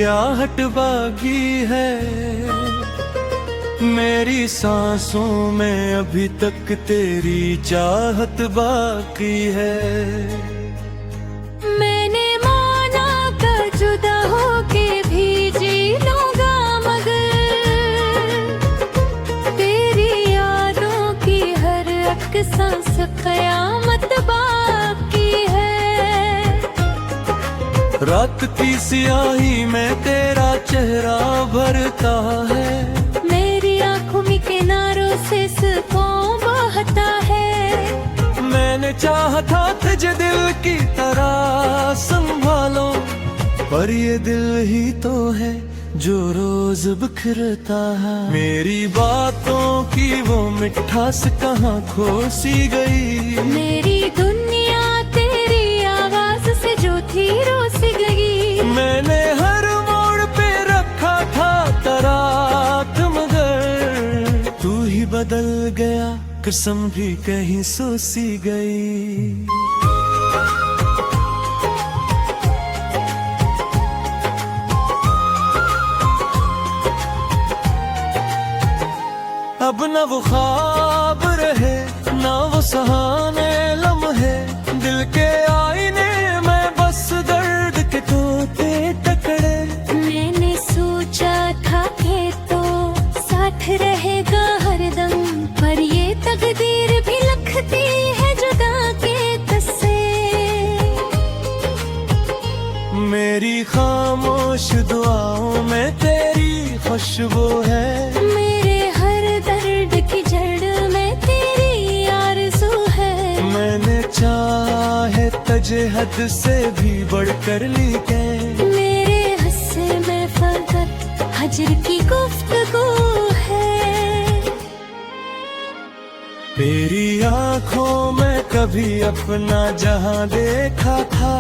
आहट बाकी है, मेरी सांसों में अभी तक तेरी चाहत बाकी है। मैंने माना कर जुदा होके भी जी लूंगा, मगर तेरी यादों की हर एक सांस कयामत बाकी है। रात की सियाही में तेरा चेहरा भरता है, मेरी आंखों में किनारों से सुकून बहता है। मैंने चाहा था तुझे दिल की तरह संभालो, पर ये दिल ही तो है जो रोज बिखरता है। मेरी बातों की वो मिठास कहाँ खो सी गई, मेरी दुनिया तेरी आवाज से जो थी रोस गई। मैंने हर मोड़ पे रखा था तरात, मगर तू ही बदल गया, कसम भी कहीं सो सी गई। अब न वो ख्वाब रहे, ना वो सहाने लम्हे, दिल के आईने में बस दर्द के तोते टकरे। मैंने सोचा था कि तो साथ रहेगा हरदम, पर ये तकदीर भी लखती है जुदा के तस्से। मेरी खामोश दुआओं में तेरी खुशबू है, मेरे हर दर्द की जड़ में तेरी आरज़ू है। मैंने चाहे तजे हद से भी बढ़कर ली के, मेरे हिस्से में फकत हजर की गुफ्तगू है। तेरी आँखों में कभी अपना जहां देखा था,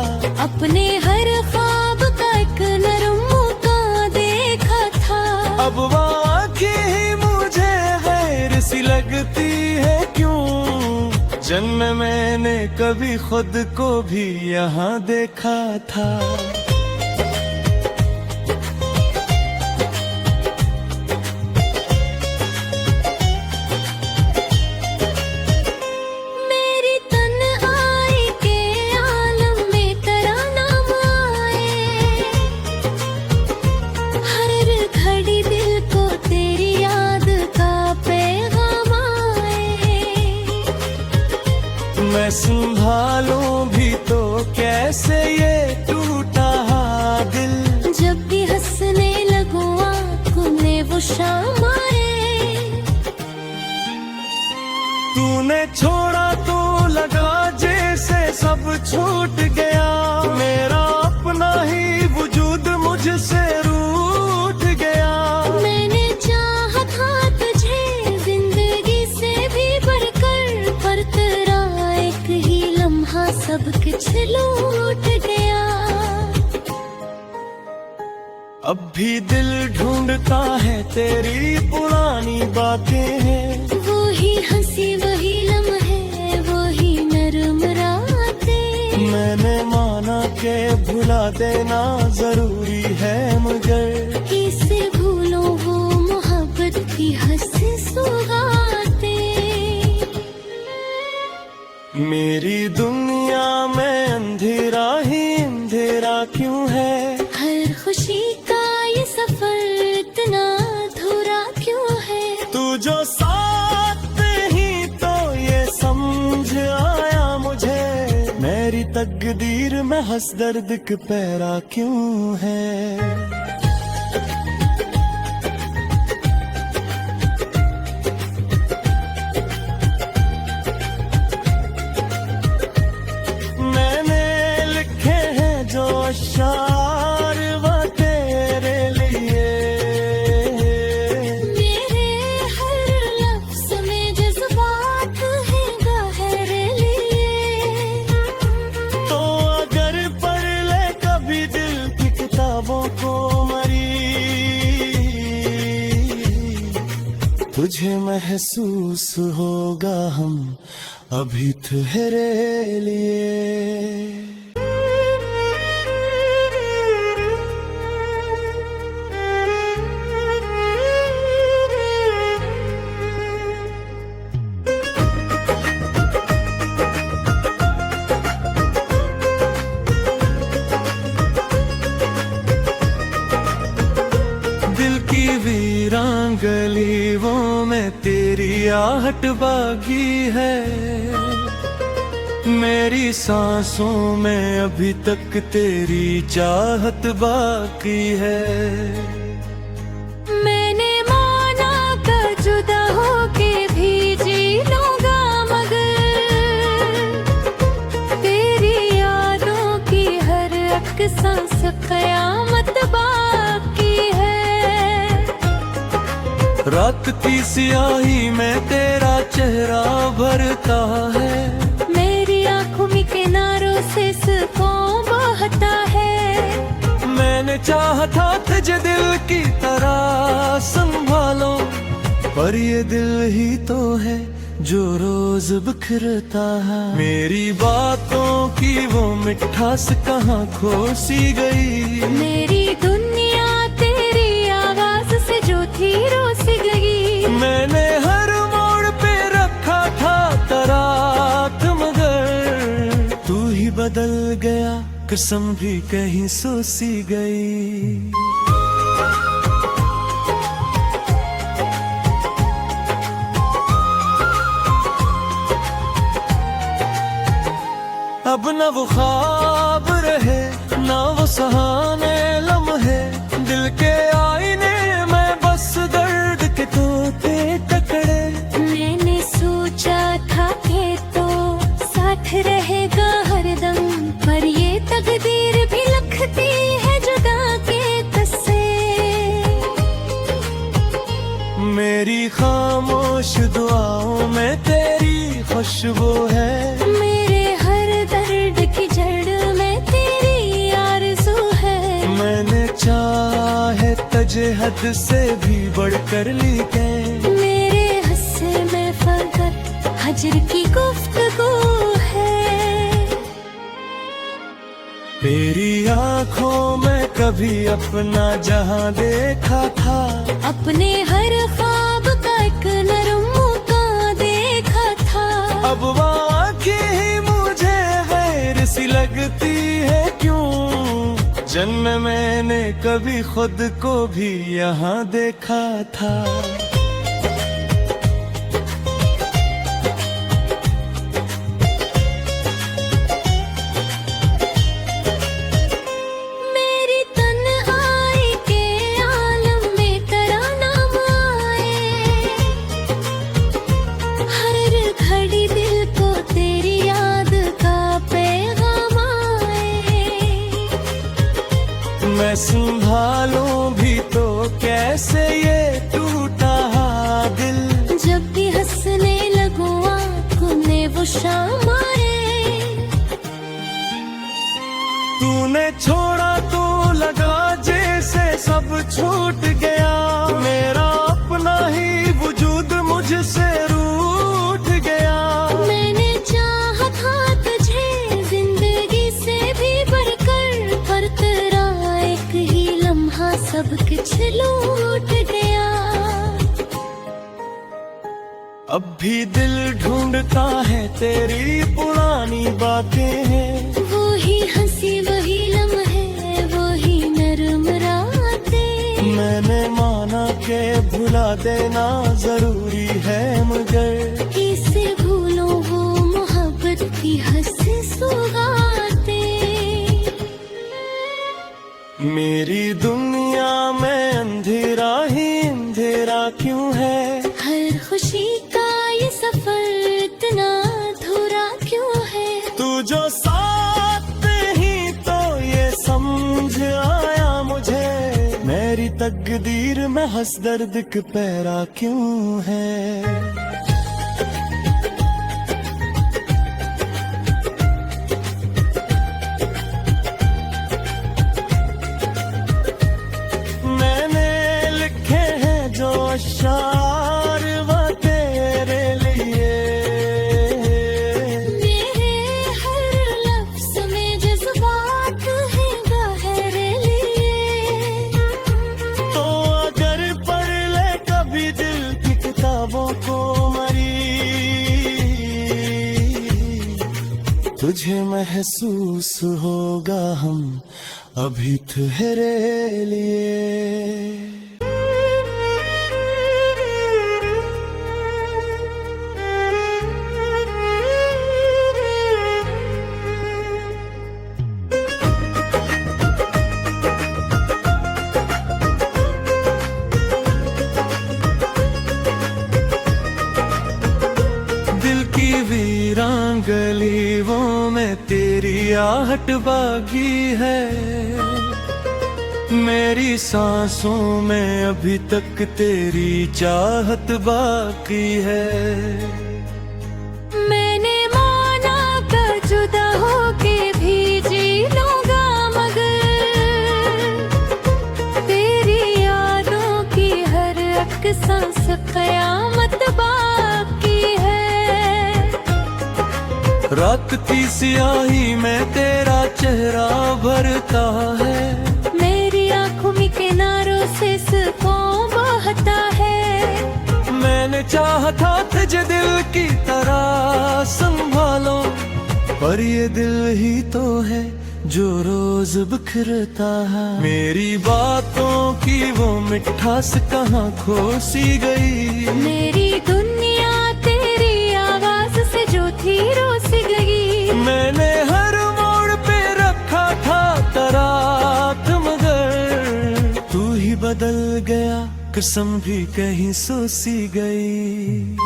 अपने हर ख्वाब का एक नरम मौका देखा था। अब वो आँखें ही मुझे गैर सी लगती है क्यों, जन्म में मैंने कभी खुद को भी यहाँ देखा था। मेरी तन्हाई के आलम में तेरा नाम आए, हर घड़ी दिल को तेरी याद का पैगाम आए। मैं संभालूं भी तो कैसे ये टूटा दिल, जब भी हंसने लगूं आँखों में वो शाम आए। तूने छोड़ा तो लगा जैसे सब छूट गया, मेरा अपना ही वजूद मुझसे रूठ गया। मैंने चाहा था तुझे जिंदगी से भी बढ़कर, पर तेरा एक ही लम्हा सब कुछ लूट गया। अब भी दिल ढूंढता है तेरी पुरानी बातें हैं, वही हंसी वही लम्हे वही नरम रातें। मैंने माना के भुला देना जरूरी है, मगर कैसे भूलो वो मोहब्बत की हंसी सौगातें। मेरी दुनिया में अंधेरा ही अंधेरा क्यों है, हर खुशी का ये सफर इतना अधूरा क्यों है। तू जो साथ नहीं तो ये समझ आया मुझे, मेरी तकदीर में हंस दर्द के पैरा क्यों है। मैंने लिखे हैं जो अशार वो तेरे लिए, मेरे हर लफ्ज़ में जज्बात हैं गहरे लिए। तो अगर पढ़ ले कभी दिल की किताबों को मरी, तुझे महसूस होगा हम अभी तेरे लिए। तेरी आहट बागी है। मेरी सांसों में अभी तक तेरी चाहत बाकी है। मैंने माना का जुदा होके भी जी लूंगा, मगर तेरी यादों की हर एक सांस कयामत बाकी है। रात की सियाही में तेरा चेहरा भरता है। मेरी आंखों में किनारों से सुकून बहता है। मैंने चाहा था तुझे दिल की तरह संभालो, पर ये दिल ही तो है जो रोज बिखरता है। मेरी बातों की वो मिठास कहाँ खो सी गई। मेरी दुनिया तेरी आवाज से जो थी रोस गई। मैंने हर मोड़ पे रखा था तरात, मगर तू ही बदल गया, कसम भी कहीं सो सी गई। अब न वो ख्वाब रहे ना वो सहाने लम्हे, दिल के आईने में बस दर्द के तोते टकरे। मैंने सोचा था कि तो साथ रहेगा हरदम, पर ये तकदीर भी लखती है जुदा के कस्से। मेरी खामोश दुआओं में तेरी खुशबू है। मेरे हर दर्द की जड़ में तेरी आरज़ू है। मैंने चाहे तजे हद से भी बढ़कर लिखे। मेरे हस्से में फकत हजर की गुफ्तगू है। तेरी आंखों में कभी अपना जहां देखा था। अपने हर ख्वाब का एक नरम मौका देखा था। अब वो आँखें ही मुझे गैर सी लगती है क्यों। जन्म मैंने कभी खुद को भी यहाँ देखा था। मेरी तन्हाई के आलम में तेरा नाम आए। हर घड़ी दिल को तेरी याद का पैगाम आए। मैं संभालूं भी तो कैसे ये टूटा दिल। जब भी हंसने लगूं आंखों में वो शाम आए। तूने छोड़ा तो लगा जैसे सब छूट गया। मेरा अपना ही वजूद मुझसे रूठ गया। मैंने चाहा था तुझे जिंदगी से भी बढ़कर, पर तेरा एक ही लम्हा सब कुछ लूट गया। अब भी दिल ढूंढता है तेरी पुरानी बातें हैं। वो ही हंसी वही लम्हे वही नरम रातें। मैंने माना के भुला देना जरूरी है, मगर कैसे भूलों वो मोहब्बत की हंसी सौगातें। मेरी दुनिया में अंधेरा ही अंधेरा क्यों है। हर खुशी का ये सफर इतना अधूरा क्यों है। तू जो साथ ही तो ये समझ आया मुझे। मेरी तकदीर में हंस दर्द के पैरा क्यों है। अशार वो तेरे लिए। मेरे हर लफ्ज़ में जज्बात हैं गहरे लिए। तो अगर पढ़ ले कभी दिल की किताबों को मरी, तुझे महसूस होगा हम अभी तेरे लिए। दिल की वीरान गलियों में तेरी आहट बाकी है। मेरी सांसों में अभी तक तेरी चाहत बाकी है। मैंने माना था जुदा होके भी जी लूंगा, मगर तेरी यादों की हर एक सांस कयामत बाकी है। रात की सियाही में तेरा चेहरा भरता है, मेरी आंखों में किनारों से सुकून बहता है। मैंने चाहा था तुझे दिल की तरह संभालो, पर ये दिल ही तो है जो रोज बिखरता है। मेरी बातों की वो मिठास कहाँ खो सी गई। मेरी दुनिया तेरी आवाज से जो थी रोस गई। मैंने हर मोड़ पे रखा था तराक, मगर तू ही बदल गया, कसम भी कहीं सो सी गई।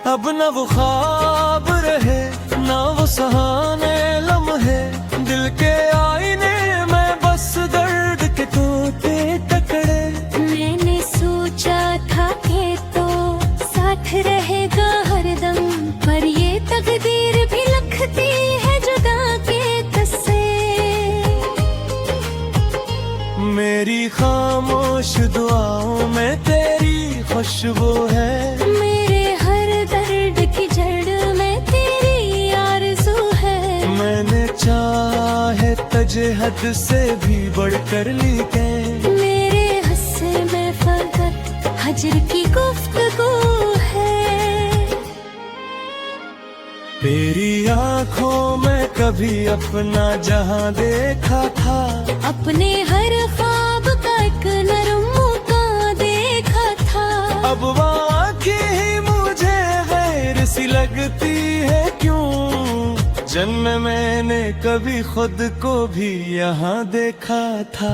अब न वो ख्वाब रहे ना वो सहाने लम्हे, दिल के आईने में बस दर्द के टूटे टकरे। मैंने सोचा था कि तो साथ रहेगा हरदम, पर ये तकदीर भी लखती है जुदा के तस्से। मेरी खामोश दुआओं में तेरी खुशबू है, मेरे हर दर्द की जड़ में तेरी आरज़ू है। मैंने चाहे तुझे हद से भी बढ़कर लिखे, मेरे हस्से में फकत हजर की गुफ्तगू है। तेरी आंखों में कभी अपना जहां देखा था, अपने हर ख्वाब का एक नरम मौका देखा था। अब वो आँखें ही मुझे गैर सी लगती है क्यों। जन्म में मैंने कभी खुद को भी यहाँ देखा था।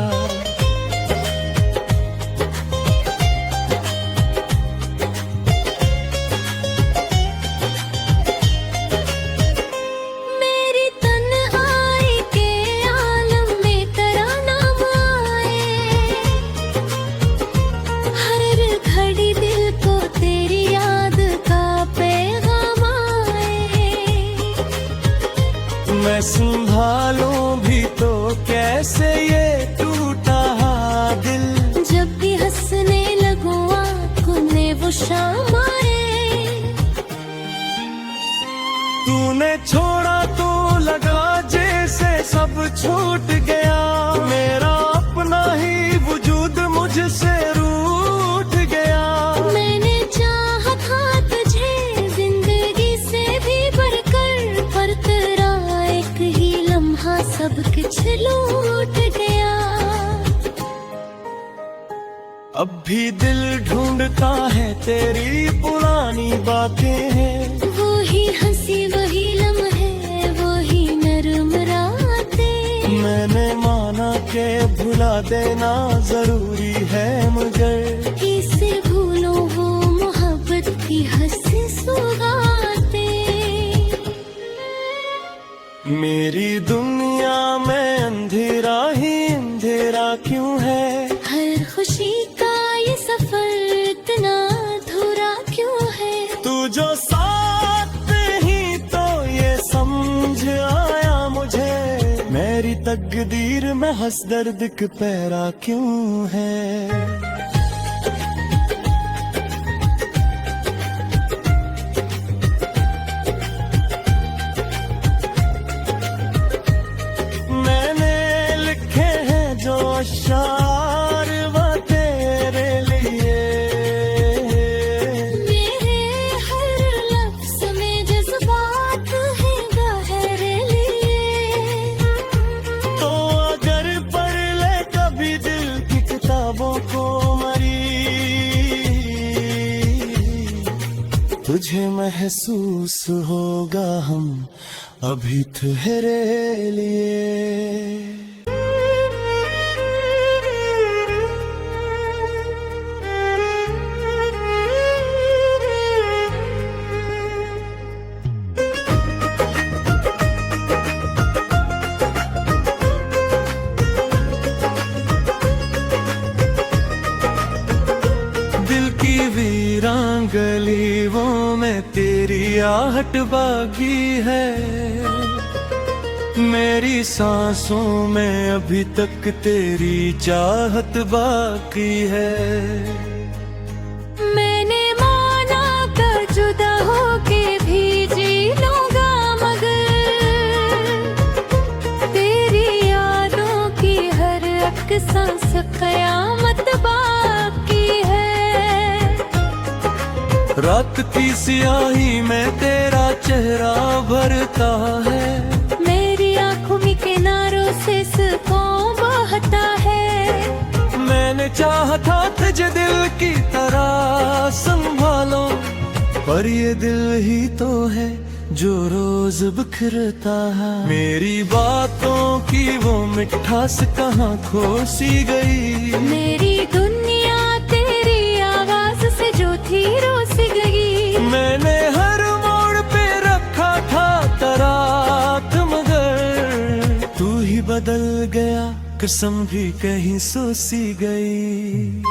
मेरी तन्हाई के आलम में तेरा नाम आए, हर घड़ी दिल को तेरी याद का पैगाम आए। मैं संभालूं भी तो कैसे ये टूटा दिल, जब भी हंसने लगूं आँखों में वो शाम आए। तूने छोड़ा तो लगा जैसे सब छूट गया, मेरा अपना ही वजूद मुझसे रूठ गया। मैंने चाहा था तुझे जिंदगी से भी बढ़कर, पर तेरा एक ही लम्हा सब कुछ लूट गया। अब भी दिल ढूंढता है तेरी पुरानी बातें हैं, वही हंसी वही लम्हे वही नरम रातें। मैंने माना के भुला देना जरूरी है, मगर कैसे भूलो वो मोहब्बत की हंसी सौगातें। मेरी दुनिया में अंधेरा ही अंधेरा क्यों है। हर खुशी का ये सफर इतना अधूरा क्यों है। तू जो साथ नहीं तो ये समझ आया मुझे, मेरी तकदीर में हंस दर्द के पैरा क्यों है। मैंने लिखे हैं जो अशार वो तेरे लिए, मेरे हर लफ्ज़ में जज्बात है गहरे लिए। तो अगर पढ़ ले कभी दिल की किताबों को मरी, तुझे महसूस होगा हम अभी ठहरे लिए। तेरी आहट बाकी है, मेरी सांसों में अभी तक तेरी चाहत बाकी है। मैंने माना कर जुदा होके भी जी लूंगा, मगर तेरी यादों की हर एक सांस कयामत बाकी है। रात की सियाही में तेरा चेहरा भरता है, मेरी आंखों में किनारों से सुकून बहता है। मैंने चाहा था तुझे दिल की तरह संभालो, पर ये दिल ही तो है जो रोज बिखरता है। मेरी बातों की वो मिठास कहाँ खो सी गई, मेरी दुनिया तेरी आवाज से जो थी रोस गई। मैंने हर मोड़ पे रखा था तरात, मगर तू ही बदल गया, कसम भी कहीं सो सी गई।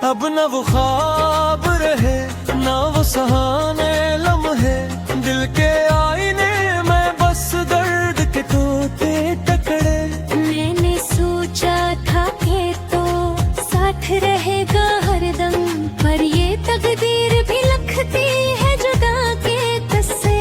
अब न वो ख्वाब रहे ना वो सहाने लम्हे, दिल के आईने में बस दर्द के तोते टकरे। मैंने सोचा था कि तो साथ रहेगा हरदम, पर ये तकदीर भी लखती है जुदा के तस्से।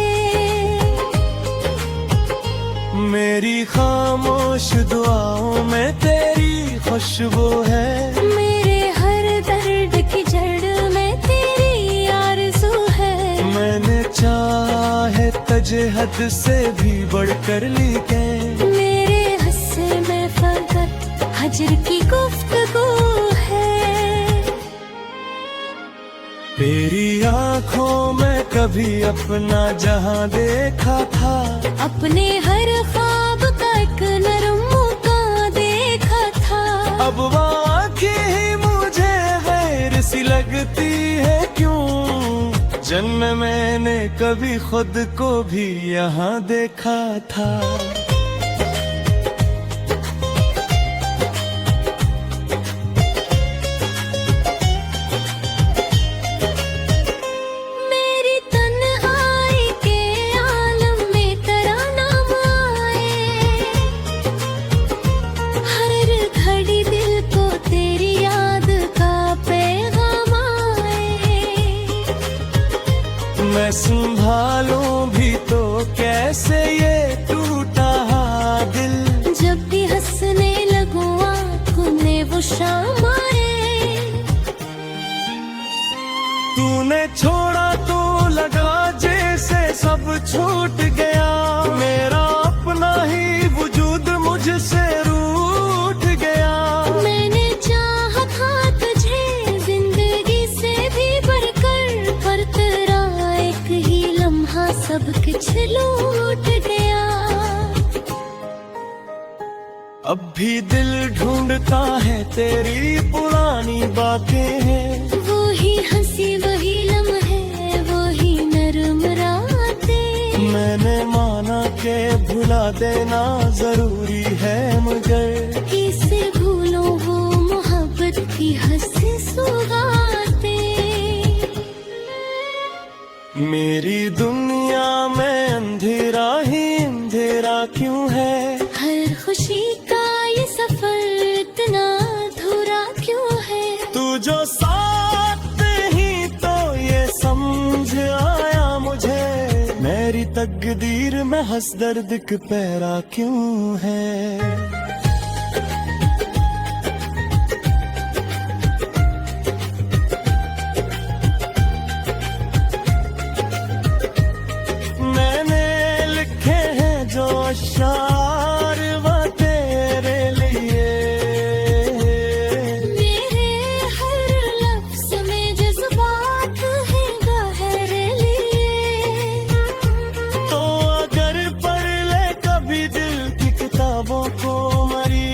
मेरी खामोश दुआओं में तेरी खुशबू है, मेरे हर दर्द की जड़ में तेरी आरज़ू है। मैंने चाहे तजे हद से भी बढ़कर लिखे, मेरे हस्से में फकत हजर की गुफ्तगू है। तेरी आंखों में कभी अपना जहां देखा था, अपने हर ख्वाब का एक नरम मौका देखा था। अब वो आँखें ही मुझे गैर सी लगती है क्यों, जन्म मैंने कभी खुद को भी यहाँ देखा था। मेरी तन्हाई के आलम में तेरा नाम आए, हर घड़ी दिल को तेरी याद का पैगाम आए। मैं संभालूं भी तो कैसे ये टूटा दिल, जब भी हंसने लगूं आंखों में वो शाम आए। तूने छोड़ा तो लगा जैसे सब छूट गया, मेरा अपना ही वजूद मुझसे रूठ गया। मैंने चाहा था तुझे जिंदगी से भी बढ़कर, पर तेरा एक ही लम्हा सब कुछ लूट गया। अब भी दिल ढूंढता है तेरी पुरानी बातें हैं, वो ही हंसी वही लम्हे वही नरम रातें। मैंने माना के भुला देना जरूरी है, मगर कैसे भूलों वो मोहब्बत की हंसी सौगातें। मेरी दुनिया में अंधेरा ही अंधेरा क्यों है, हर खुशी का ये सफर इतना अधूरा क्यों है। तू जो साथ ही तो ये समझ आया मुझे, मेरी तकदीर में हंस दर्द के पैरा क्यों है। मैंने लिखे हैं जो अशार वो तेरे लिए, मेरे हर लफ्ज़ में जज्बात हैं गहरे लिए। तो अगर पढ़ ले कभी दिल की किताबों को मरी,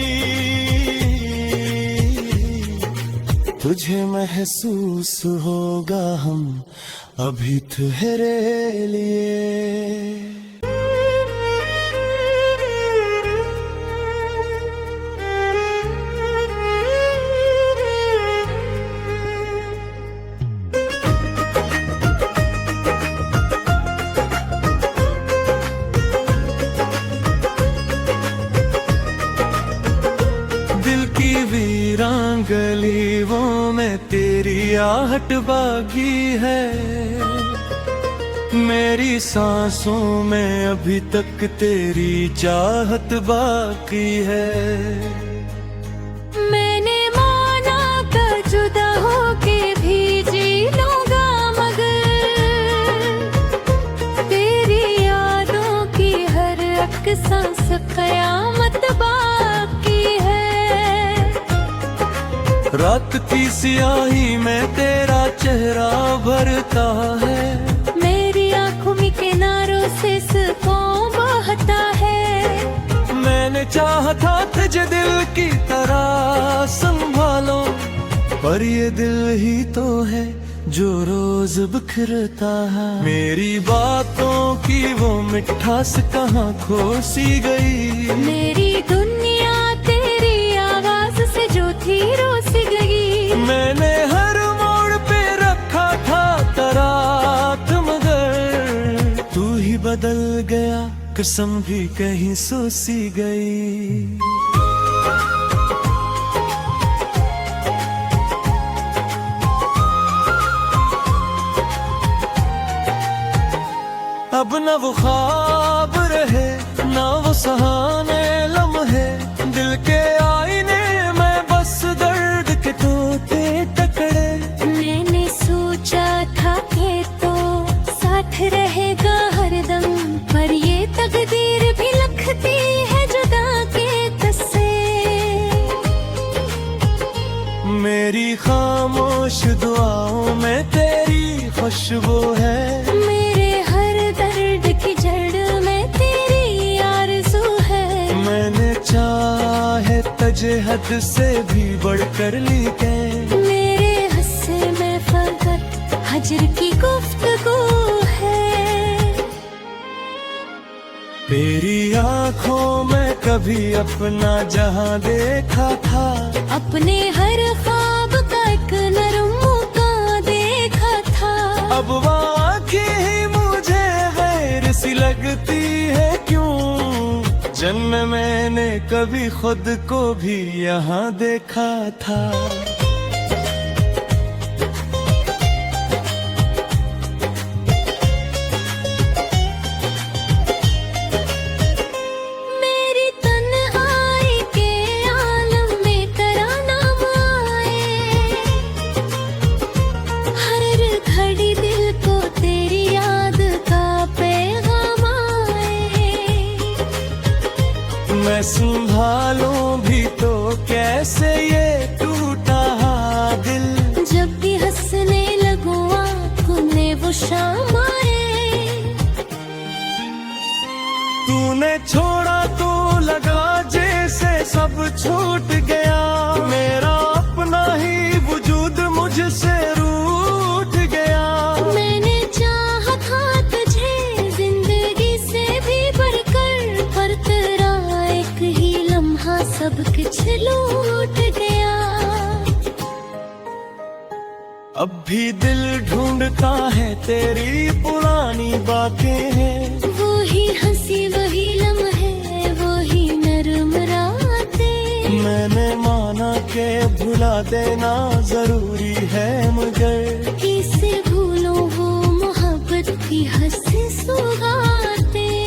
तुझे महसूस होगा हम अभी तेरे लिए। आहट बाकी है, मेरी सांसों में अभी तक तेरी चाहत बाकी है। मैंने माना था जुदा होके भी जी लूंगा, मगर तेरी यादों की हर एक सांस कयामत बाकी है। रात की सियाही में तेरा चेहरा भरता है, मेरी आंखों में किनारों से सुकून बहता है। मैंने चाहा था तुझे दिल की तरह संभालो, पर ये दिल ही तो है जो रोज बिखरता है। मेरी बातों की वो मिठास कहाँ खो सी गई, मेरी दुनिया तेरी आवाज से जो थी रोस गई। मैंने हर मोड़ पे रखा था तरात, मगर तू ही बदल गया, कसम भी कहीं सो सी गई। अब न वो ख्वाब रहे, ना वो सहाने लम्हे, दिल के आईने में बस दर्द के तोते टकरे। मैंने सोचा था कि तो साथ रहेगा हरदम, पर ये तकदीर भी लखती है जुदा के तस्से। मेरी खामोश दुआओं में तेरी खुशबू है, मेरे हर दर्द की जड़ में तेरी आरज़ू है। मैंने चाहे तजे हद से भी बढ़कर ली के, मेरे हस्से में फकत हजर की गुफ्तगू है। तेरी आंखों में कभी अपना जहां देखा था, अपने हर ख्वाब का एक नरम मौका देखा था। अब वाकई ही मुझे गैर सी लगती है क्यों, जन्म में मैंने कभी खुद को भी यहाँ देखा था। मेरी तन्हाई के आलम में तेरा नाम आए, हर घड़ी दिल को तेरी याद का पैगाम आए। मैं संभालूं भी तो कैसे ये टूटा दिल, जब भी हंसने लगूं आँखों में वो शाम आए। तूने छोड़ा तो लगा जैसे सब छूट गया, मेरा अपना ही वजूद मुझसे रूठ गया। मैंने चाहा था तुझे जिंदगी से भी बढ़कर, पर तेरा एक ही लम्हा सब कुछ लूट गया। अब भी दिल ढूंढता है तेरी पुरानी बातें हैं, वही हंसी वही लम्हे वही नरम रातें। मैंने माना के भुला देना जरूरी है, मगर कैसे भूलूं वो मोहब्बत की हंसी सौगातें।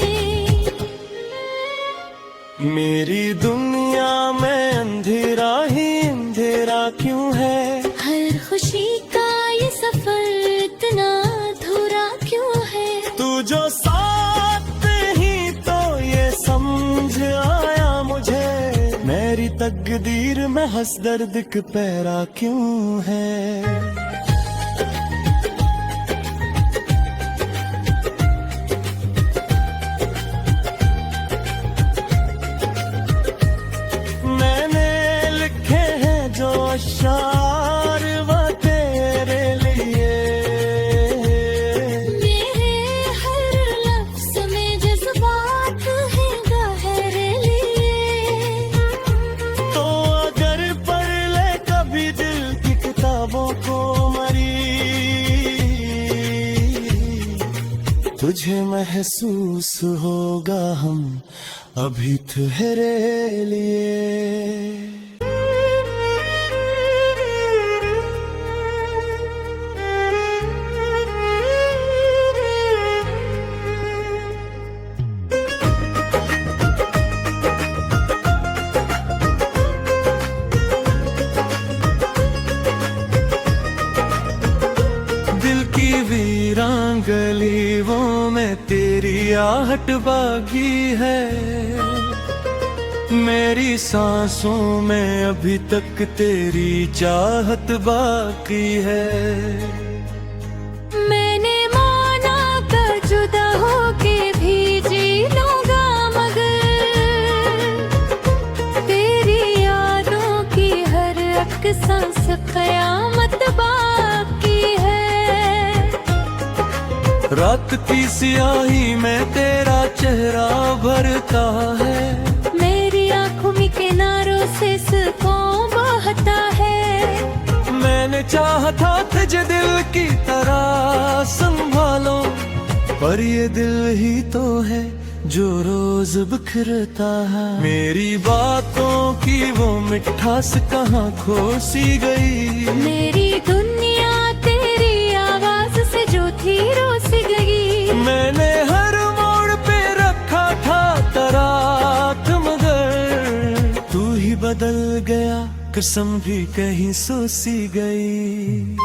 मेरी दुनिया में अंधेरा ही अंधेरा क्यों है, हर खुशी का ये सफर इतना अधूरा क्यों है। तू जो साथ ही तो ये समझ आया मुझे, मेरी तकदीर में हंस दर्द के पैरा क्यों है। मैंने लिखे हैं जो अशार वो तेरे लिए, मेरे हर लफ्ज़ में जज्बात हैं गहरे लिए। तो अगर पढ़ ले कभी दिल की किताबों को मरी, तुझे महसूस होगा हम अभी तेरे लिए। की वीरान गलियों में तेरी आहट बाकी है। मेरी सांसों में अभी तक तेरी चाहत बाकी है। मैंने माना कर जुदा होके भी जी लूंगा, मगर तेरी यादों की हर एक सांस कयामत बाकी है। रात की सियाही में तेरा चेहरा भरता है। मेरी आंखों में किनारों से सुकून बहता है। मैंने चाहा था तुझे दिल की तरह संभालो, पर ये दिल ही तो है जो रोज बिखरता है। मेरी बातों की वो मिठास कहाँ खो सी गई। मेरी दुनिया तेरी आवाज से जो थी रोस गई। मैंने हर मोड़ पे रखा था तरात, मगर तू ही बदल गया, कसम भी कहीं सो सी गई।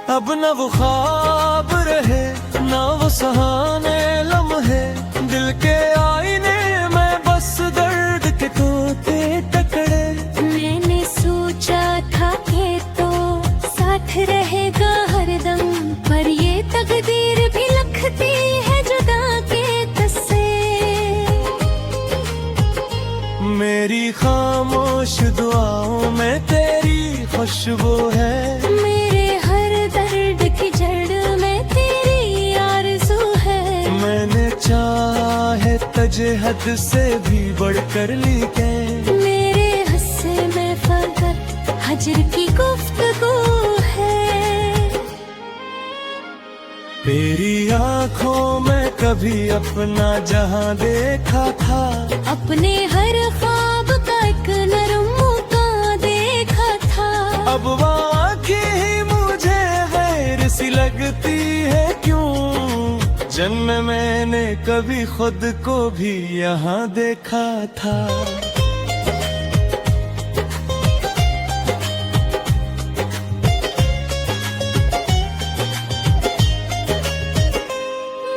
अब न वो ख्वाब रहे न वो सहाने लम्हे, दिल के आईने में बस दर्द के तोते टकरे। मैंने सोचा था कि तो साथ रहेगा हरदम, पर ये तकदीर भी लखती है जुदा के तस्से। मेरी खामोश दुआओं में तेरी खुशबू है। मेरे हर दर्द की जड़ में तेरी आरज़ू है। मैंने चाहे तुझे हद से भी बढ़कर लिखे। मेरे हस्से में फकत हजर की गुफ्तगू है। तेरी आंखों में कभी अपना जहां देखा था। अपने हर ख्वाब का एक नरम मौका देखा था। अब वो आँखें ही मुझे गैर सी लगती है क्यों। जन्म मैंने कभी खुद को भी यहाँ देखा था।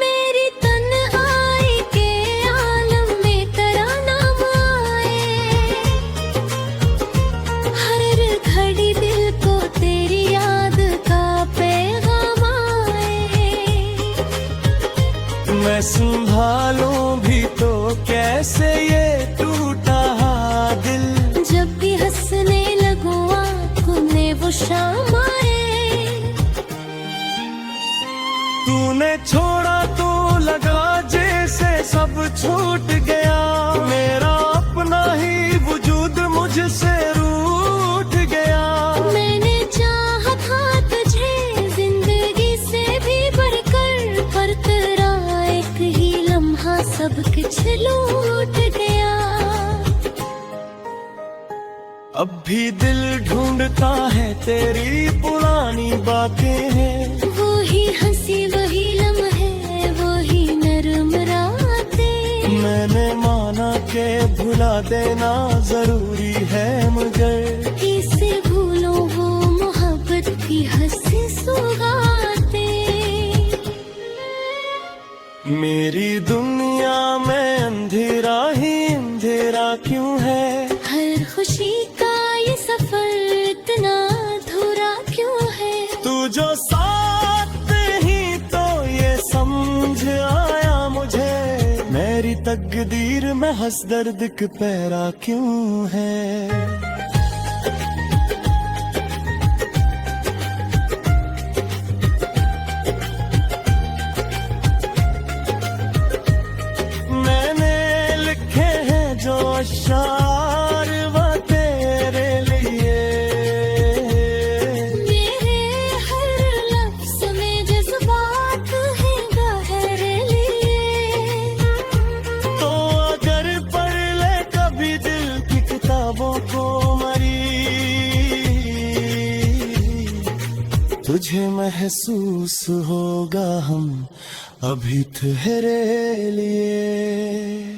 मेरी तन्हाई के आलम में तेरा नाम आए। हर घड़ी दिल को तेरी याद का पैगाम आए। मैं संभालूं भी तो कैसे ये टूटा दिल। जब भी हंसने लगूं आँखों में वो शाम आए। तूने छोड़ा तो लगा जैसे सब छूट गया। मेरा अपना ही वजूद मुझसे रूठ गया। मैंने चाहा था तुझे जिंदगी से भी बढ़कर, पर तेरा एक ही लम्हा सब कुछ लूट गया। अब भी दिल ढूंढता है तेरी पुरानी बातें हैं। वही हंसी वही लम्हे वही नरम रातें। मैंने माना के भुला देना जरूरी है, मगर कैसे भूलों वो मोहब्बत की हंसी सौगातें। मेरी दुनिया में अंधेरा ही अंधेरा क्यों है। हर खुशी का ये सफर इतना अधूरा क्यों है। तू जो साथ ही तो ये समझ आया मुझे। मेरी तकदीर में हंस दर्द के पैरा क्यों है। अशार वो तेरे लिए। मेरे हर लफ्ज़ में जज्बात हैं गहरे लिए। तो अगर पढ़ ले कभी दिल की किताबों को मरी, तुझे महसूस होगा हम अभी ठहरे लिए।